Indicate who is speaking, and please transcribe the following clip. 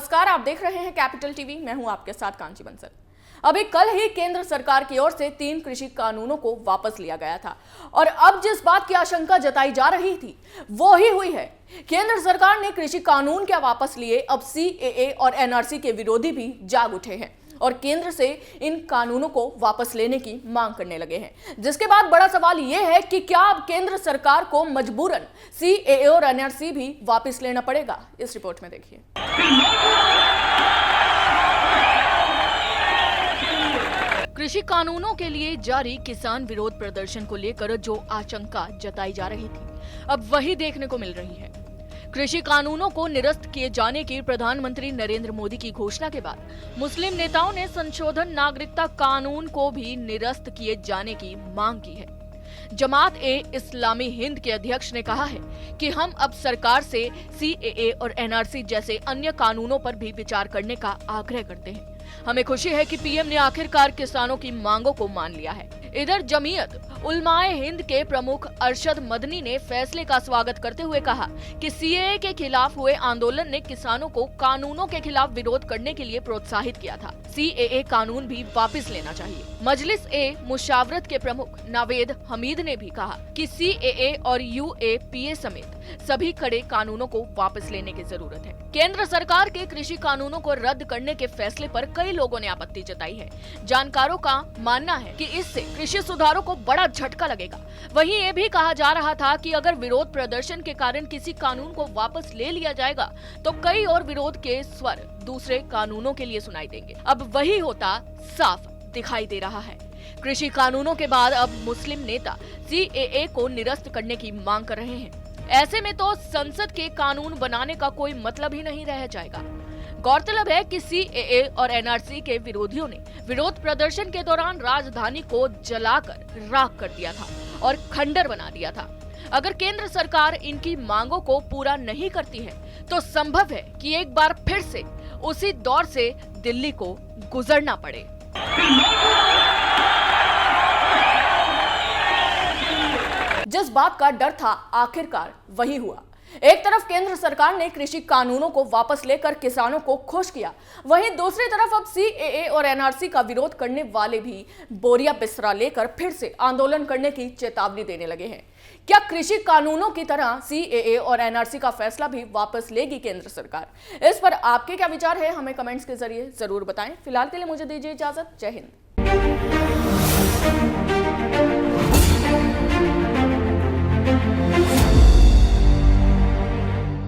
Speaker 1: नमस्कार, आप देख रहे हैं कैपिटल टीवी। मैं हूं आपके साथ कांची बंसल। अभी कल ही केंद्र सरकार की ओर से 3 कृषि कानूनों को वापस लिया गया था और अब जिस बात की आशंका जताई जा रही थी वो ही हुई है। केंद्र सरकार ने कृषि कानून क्या वापस लिए, अब सीएए और एनआरसी के विरोधी भी जाग उठे हैं और केंद्र से इन कानूनों को वापस लेने की मांग करने लगे हैं। जिसके बाद बड़ा सवाल यह है कि क्या अब केंद्र सरकार को मजबूरन सीएए और एनआरसी भी वापस लेना पड़ेगा। इस रिपोर्ट में देखिए। कृषि कानूनों के लिए जारी किसान विरोध प्रदर्शन को लेकर जो आशंका जताई जा रही थी, अब वही देखने को मिल रही है। कृषि कानूनों को निरस्त किए जाने की प्रधानमंत्री नरेंद्र मोदी की घोषणा के बाद मुस्लिम नेताओं ने संशोधन नागरिकता कानून को भी निरस्त किए जाने की मांग की है। जमात-ए-इस्लामी हिंद के अध्यक्ष ने कहा है कि हम अब सरकार से सीएए और एनआरसी जैसे अन्य कानूनों पर भी विचार करने का आग्रह करते हैं। हमें खुशी है कि पीएम ने आखिरकार किसानों की मांगों को मान लिया है। इधर जमीयत उलमाए हिंद के प्रमुख अरशद मदनी ने फैसले का स्वागत करते हुए कहा कि सीएए के खिलाफ हुए आंदोलन ने किसानों को कानूनों के खिलाफ विरोध करने के लिए प्रोत्साहित किया था। सीएए कानून भी वापस लेना चाहिए। मजलिस ए मुशावरत के प्रमुख नावेद हमीद ने भी कहा कि सीएए और यूएपीए समेत सभी खड़े कानूनों को वापस लेने की जरूरत है। केंद्र सरकार के कृषि कानूनों को रद्द करने के फैसले पर कई लोगों ने आपत्ति जताई है। जानकारों का मानना है कि इससे कृषि सुधारों को बड़ा झटका लगेगा। वहीं ये भी कहा जा रहा था कि अगर विरोध प्रदर्शन के कारण किसी कानून को वापस ले लिया जाएगा तो कई और विरोध के स्वर दूसरे कानूनों के लिए सुनाई देंगे। अब वही होता साफ दिखाई दे रहा है। कृषि कानूनों के बाद अब मुस्लिम नेता सीएए को निरस्त करने की मांग कर रहे हैं। ऐसे में तो संसद के कानून बनाने का कोई मतलब ही नहीं रह जाएगा। गौरतलब है कि सीएए और एनआरसी के विरोधियों ने विरोध प्रदर्शन के दौरान राजधानी को जलाकर राख कर दिया था और खंडर बना दिया था। अगर केंद्र सरकार इनकी मांगों को पूरा नहीं करती है तो संभव है कि एक बार फिर से उसी दौर से दिल्ली को गुजरना पड़े। जिस बात का डर था आखिरकार वही हुआ। एक तरफ केंद्र सरकार ने कृषि कानूनों को वापस लेकर किसानों को खुश किया, वहीं दूसरी तरफ अब सीएए और एनआरसी का विरोध करने वाले भी बोरिया बिस्तरा लेकर फिर से आंदोलन करने की चेतावनी देने लगे हैं। क्या कृषि कानूनों की तरह सीएए और एनआरसी का फैसला भी वापस लेगी केंद्र सरकार? इस पर आपके क्या विचार है, हमें कमेंट्स के जरिए जरूर बताएं। फिलहाल के लिए मुझे दीजिए इजाजत। जय हिंद।